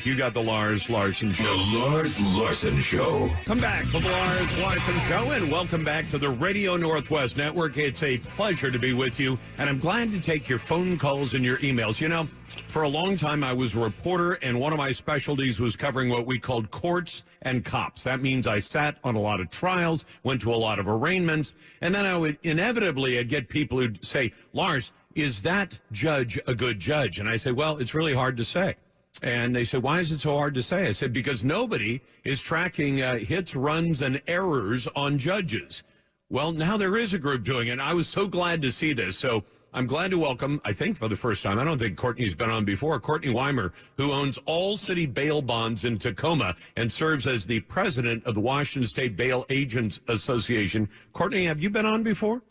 You got the Lars Larson Show. The Lars Larson Show. Come back to the Lars Larson Show, and welcome back to the Radio Northwest Network. It's a pleasure to be with you, and I'm glad to take your phone calls and your emails. You know, for a long time, I was a reporter, and one of my specialties was covering what we called courts and cops. That means I sat on a lot of trials, went to a lot of arraignments, and then I would inevitably I'd get people who'd say, Lars, is that judge a good judge? And I say, well, it's really hard to say. And they said, why is it so hard to say? I said, because nobody is tracking hits, runs, and errors on judges. Well, now there is a group doing it, and I was so glad to see this. So I'm glad to welcome, I think for the first time, I don't think Courtney's been on before, Courtney Weimer, who owns All City Bail Bonds in Tacoma and serves as the president of the Washington State Bail Agents Association. Courtney, have you been on before?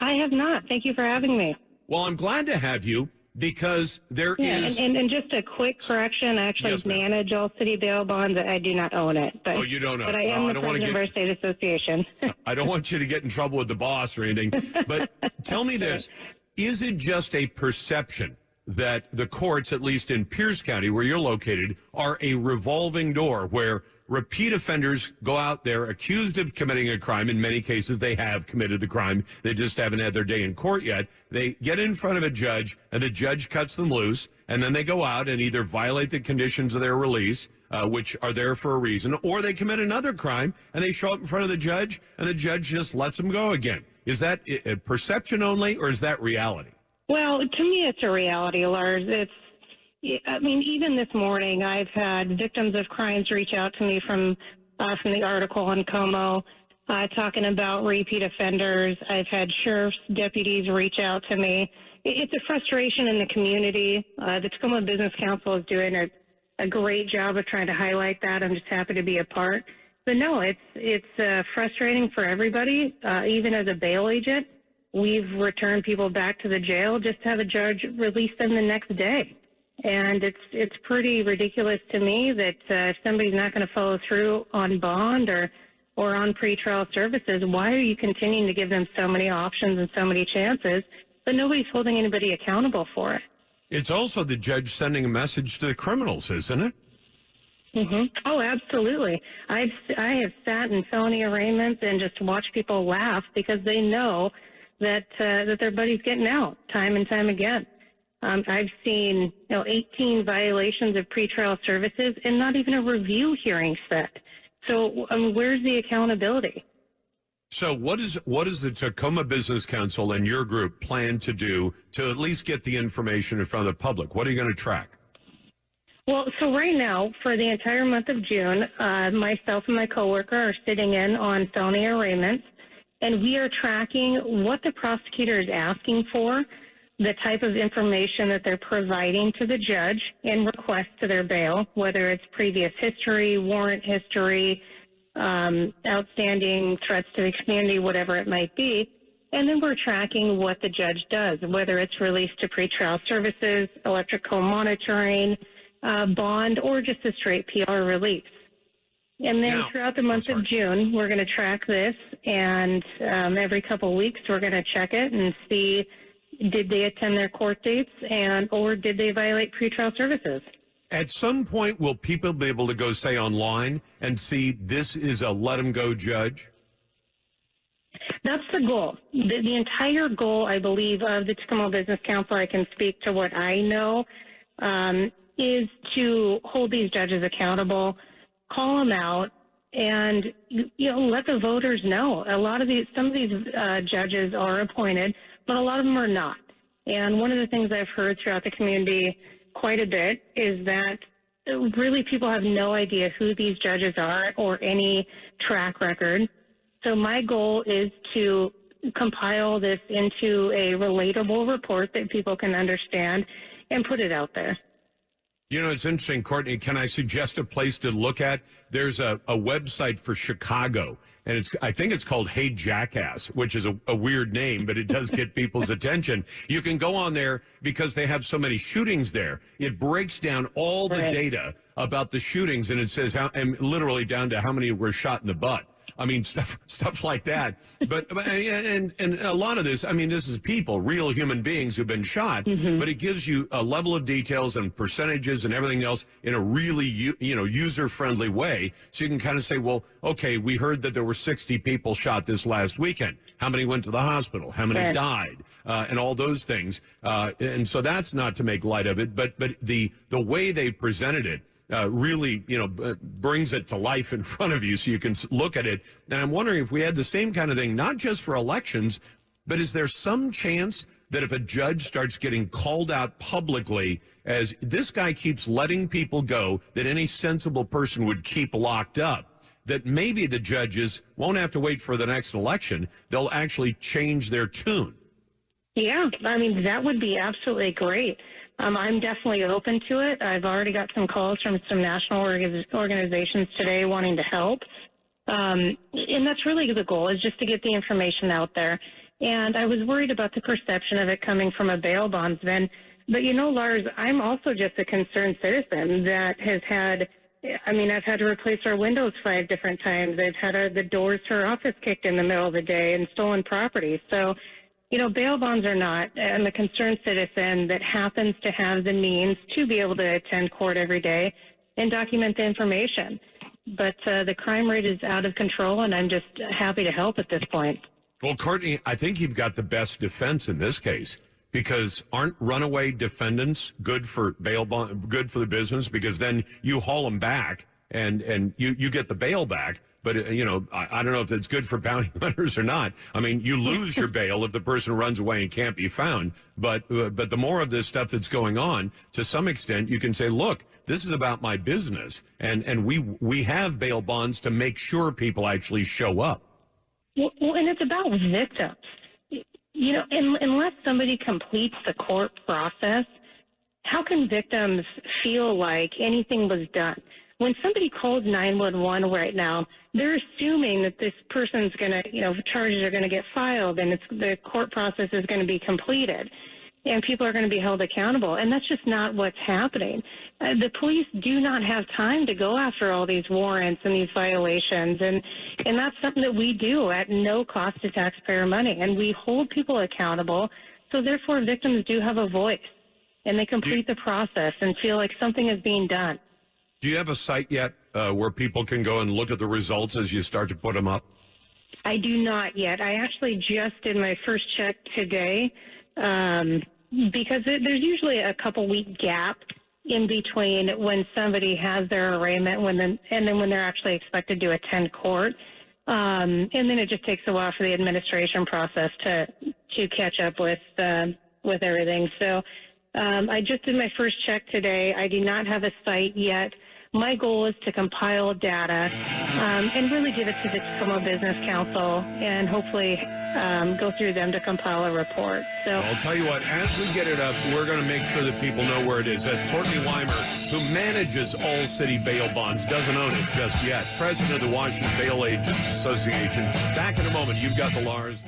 I have not. Thank you for having me. Well, I'm glad to have you because there is... And just a quick correction, I actually manage All City Bail Bonds. I do not own it. But, you don't own it. But I am the president of our state association. I don't want you to get in trouble with the boss or anything. But tell me this. Is it just a perception that the courts, at least in Pierce County, where you're located, are a revolving door where repeat offenders go out there accused of committing a crime? In many cases, they have committed the crime. They just haven't had their day in court yet. They get in front of a judge, and the judge cuts them loose, and then they go out and either violate the conditions of their release, which are there for a reason, or they commit another crime, and they show up in front of the judge, and the judge just lets them go again. Is that a perception only, or is that reality? Well, to me, it's a reality, Lars. I mean, even this morning, I've had victims of crimes reach out to me from the article on KOMO talking about repeat offenders. I've had sheriff's deputies reach out to me. It's a frustration in the community. The Tacoma Business Council is doing a great job of trying to highlight that. I'm just happy to be a part. But no, it's frustrating for everybody. Even as a bail agent, we've returned people back to the jail just to have a judge release them the next day. And it's pretty ridiculous to me that if somebody's not going to follow through on bond or on pretrial services, why are you continuing to give them so many options and so many chances, but nobody's holding anybody accountable for it? It's also the judge sending a message to the criminals, isn't it? Mm-hmm. Oh, absolutely. I have sat in felony arraignments and just watched people laugh because they know that their buddy's getting out time and time again. I've seen 18 violations of pretrial services and not even a review hearing set. So where's the accountability? So what is the Tacoma Business Council and your group plan to do to at least get the information in front of the public? What are you going to track? Well, so right now, for the entire month of June, myself and my coworker are sitting in on felony arraignments, and we are tracking what the prosecutor is asking for, the type of information that they're providing to the judge in request to their bail, whether it's previous history, warrant history, outstanding threats to the community, whatever it might be. And then we're tracking what the judge does, whether it's released to pretrial services, electrical monitoring, bond, or just a straight PR release. And then throughout the month of June, we're going to track this, and every couple of weeks we're going to check it and see, did they attend their court dates or did they violate pretrial services? At some point, will people be able to go, say, online and see this is a let-them-go judge? That's the goal. The entire goal, I believe, of the Tacoma Business Council, I can speak to what I know, is to hold these judges accountable, call them out, and let the voters know. Some of these judges are appointed, but a lot of them are not. And one of the things I've heard throughout the community quite a bit is that really people have no idea who these judges are or any track record. So my goal is to compile this into a relatable report that people can understand and put it out there. It's interesting, Courtney. Can I suggest a place to look at? There's a website for Chicago, and I think it's called Hey Jackass, which is a weird name, but it does get people's attention. You can go on there because they have so many shootings there. It breaks down all the data about the shootings, and it says and literally down to how many were shot in the butt. I mean, stuff like that. But and a lot of this, I mean, this is people, real human beings who've been shot. But it gives you a level of details and percentages and everything else in a really user-friendly way. So you can kind of say, well, okay, we heard that there were 60 people shot this last weekend. How many went to the hospital? How many died? And all those things. And so that's not to make light of it, but the way they presented it really, brings it to life in front of you so you can look at it. And I'm wondering if we had the same kind of thing, not just for elections, but is there some chance that if a judge starts getting called out publicly as this guy keeps letting people go that any sensible person would keep locked up, that maybe the judges won't have to wait for the next election. They'll actually change their tune. Yeah, I mean, that would be absolutely great. I'm definitely open to it. I've already got some calls from some national organizations today wanting to help. And that's really the goal, is just to get the information out there. And I was worried about the perception of it coming from a bail bondsman. But, Lars, I'm also just a concerned citizen that has had, I've had to replace our windows 5 different times. I've had the doors to our office kicked in the middle of the day and stolen property. So, bail bonds or not, I'm a concerned citizen that happens to have the means to be able to attend court every day and document the information. But the crime rate is out of control, and I'm just happy to help at this point. Well, Courtney, I think you've got the best defense in this case, because aren't runaway defendants good for bail bond, good for the business? Because then you haul them back and you get the bail back. But, I don't know if it's good for bounty hunters or not. I mean, you lose your bail if the person runs away and can't be found. But the more of this stuff that's going on, to some extent, you can say, look, this is about my business. And we have bail bonds to make sure people actually show up. Well, and it's about victims. Unless somebody completes the court process, how can victims feel like anything was done? When somebody calls 911 right now, they're assuming that this person's going to, charges are going to get filed and the court process is going to be completed and people are going to be held accountable. And that's just not what's happening. The police do not have time to go after all these warrants and these violations. And that's something that we do at no cost to taxpayer money. And we hold people accountable. So therefore, victims do have a voice and they complete the process and feel like something is being done. Do you have a site yet where people can go and look at the results as you start to put them up? I do not yet. I actually just did my first check today because there's usually a couple-week gap in between when somebody has their arraignment and then when they're actually expected to attend court. And then it just takes a while for the administration process to catch up with everything. So I just did my first check today. I do not have a site yet. My goal is to compile data and really give it to the Tacoma Business Council and hopefully go through them to compile a report. So I'll tell you what, as we get it up, we're going to make sure that people know where it is. That's Courtney Weimer, who manages all city bail bonds, doesn't own it just yet. President of the Washington Bail Agents Association. Back in a moment. You've got the Lars.